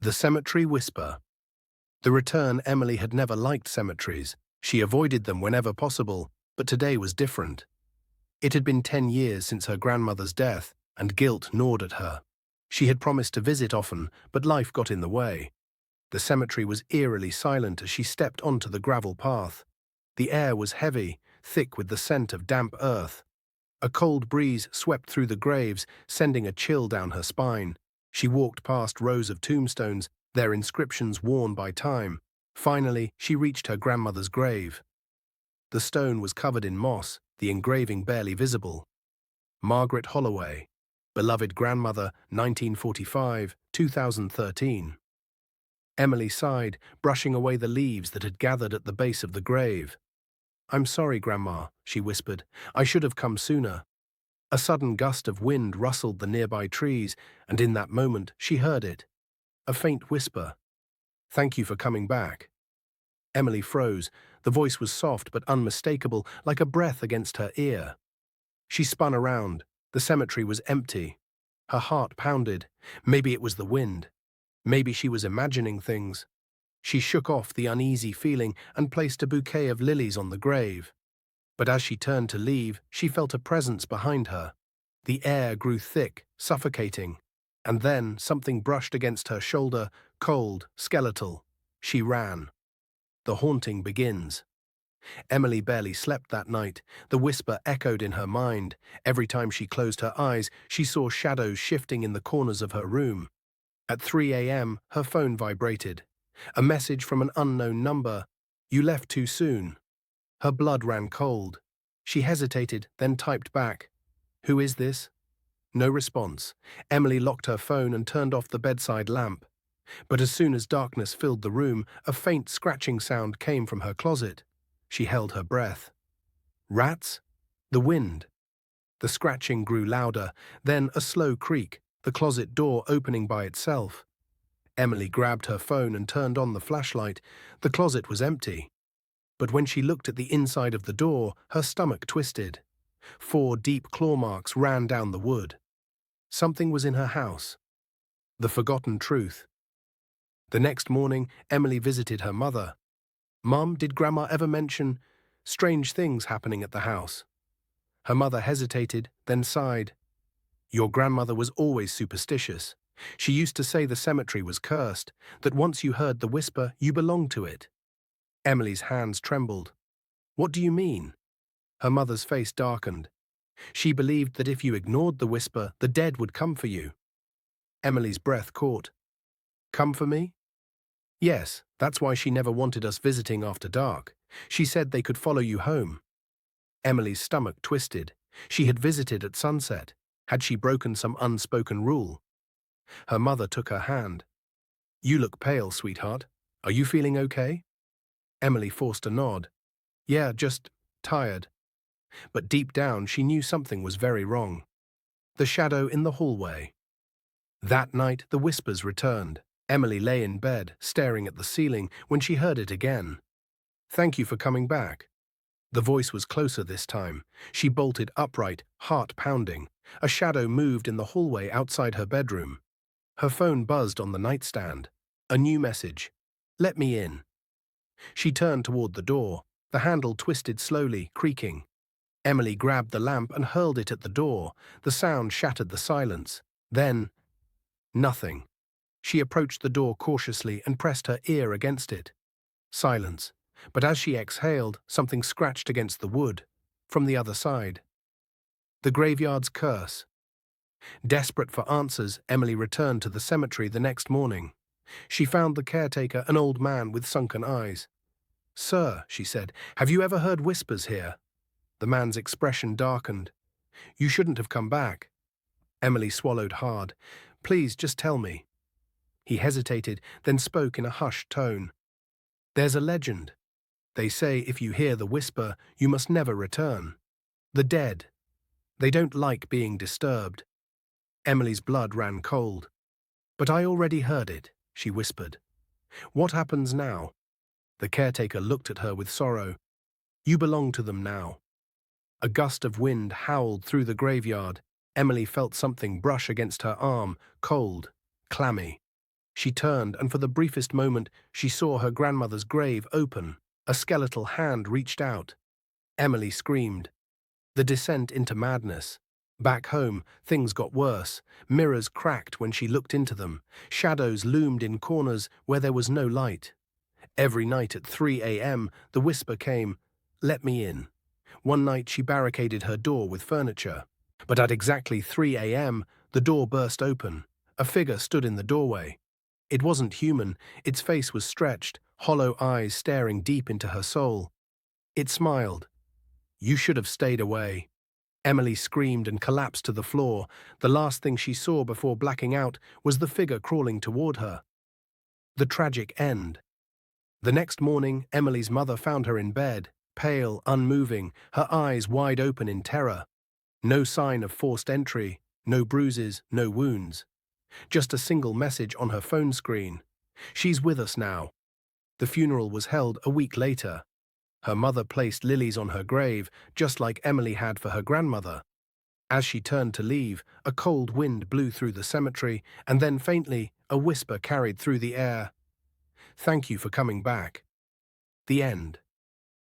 The cemetery whisper. The return. Emily had never liked cemeteries. She avoided them whenever possible, but today was different. It had been 10 years since her grandmother's death, and guilt gnawed at her. She had promised to visit often, but life got in the way. The cemetery was eerily silent as she stepped onto the gravel path. The air was heavy, thick with the scent of damp earth. A cold breeze swept through the graves, sending a chill down her spine. She walked past rows of tombstones, their inscriptions worn by time. Finally, she reached her grandmother's grave. The stone was covered in moss, the engraving barely visible. Margaret Holloway, beloved grandmother, 1945-2013. Emily sighed, brushing away the leaves that had gathered at the base of the grave. "I'm sorry, Grandma," she whispered. "I should have come sooner." A sudden gust of wind rustled the nearby trees, and in that moment she heard it. A faint whisper. "Thank you for coming back." Emily froze. The voice was soft but unmistakable, like a breath against her ear. She spun around. The cemetery was empty. Her heart pounded. Maybe it was the wind. Maybe she was imagining things. She shook off the uneasy feeling and placed a bouquet of lilies on the grave. But as she turned to leave, she felt a presence behind her. The air grew thick, suffocating. And then something brushed against her shoulder, cold, skeletal. She ran. The haunting begins. Emily barely slept that night. The whisper echoed in her mind. Every time she closed her eyes, she saw shadows shifting in the corners of her room. At 3 a.m., her phone vibrated. A message from an unknown number. "You left too soon." Her blood ran cold. She hesitated, then typed back, "Who is this?" No response. Emily locked her phone and turned off the bedside lamp. But as soon as darkness filled the room, a faint scratching sound came from her closet. She held her breath. Rats? The wind? The scratching grew louder, then a slow creak, the closet door opening by itself. Emily grabbed her phone and turned on the flashlight. The closet was empty. But when she looked at the inside of the door, her stomach twisted. 4 deep claw marks ran down the wood. Something was in her house. The forgotten truth. The next morning, Emily visited her mother. "Mum, did Grandma ever mention strange things happening at the house?" Her mother hesitated, then sighed. "Your grandmother was always superstitious. She used to say the cemetery was cursed, that once you heard the whisper, you belonged to it." Emily's hands trembled. "What do you mean?" Her mother's face darkened. "She believed that if you ignored the whisper, the dead would come for you." Emily's breath caught. "Come for me?" "Yes, that's why she never wanted us visiting after dark. She said they could follow you home." Emily's stomach twisted. She had visited at sunset. Had she broken some unspoken rule? Her mother took her hand. "You look pale, sweetheart. Are you feeling okay?" Emily forced a nod. "Yeah, just tired." But deep down she knew something was very wrong. The shadow in the hallway. That night the whispers returned. Emily lay in bed, staring at the ceiling, when she heard it again. "Thank you for coming back." The voice was closer this time. She bolted upright, heart pounding. A shadow moved in the hallway outside her bedroom. Her phone buzzed on the nightstand. A new message. "Let me in." She turned toward the door. The handle twisted slowly, creaking. Emily grabbed the lamp and hurled it at the door. The sound shattered the silence. Then, nothing. She approached the door cautiously and pressed her ear against it. Silence. But as she exhaled, something scratched against the wood. From the other side. The graveyard's curse. Desperate for answers, Emily returned to the cemetery the next morning. She found the caretaker, an old man with sunken eyes. "Sir," she said, "have you ever heard whispers here?" The man's expression darkened. "You shouldn't have come back." Emily swallowed hard. "Please, just tell me." He hesitated, then spoke in a hushed tone. "There's a legend. They say if you hear the whisper, you must never return. The dead. They don't like being disturbed." Emily's blood ran cold. "But I already heard it," she whispered. "What happens now?" The caretaker looked at her with sorrow. "You belong to them now." A gust of wind howled through the graveyard. Emily felt something brush against her arm, cold, clammy. She turned, and for the briefest moment, she saw her grandmother's grave open. A skeletal hand reached out. Emily screamed. The descent into madness. Back home, things got worse. Mirrors cracked when she looked into them. Shadows loomed in corners where there was no light. Every night at 3 a.m., the whisper came, "Let me in." One night she barricaded her door with furniture. But at exactly 3 a.m., the door burst open. A figure stood in the doorway. It wasn't human. Its face was stretched, hollow eyes staring deep into her soul. It smiled. "You should have stayed away." Emily screamed and collapsed to the floor. The last thing she saw before blacking out was the figure crawling toward her. The tragic end. The next morning, Emily's mother found her in bed, pale, unmoving, her eyes wide open in terror. No sign of forced entry, no bruises, no wounds. Just a single message on her phone screen. "She's with us now." The funeral was held a week later. Her mother placed lilies on her grave, just like Emily had for her grandmother. As she turned to leave, a cold wind blew through the cemetery, and then faintly, a whisper carried through the air. "Thank you for coming back." The end.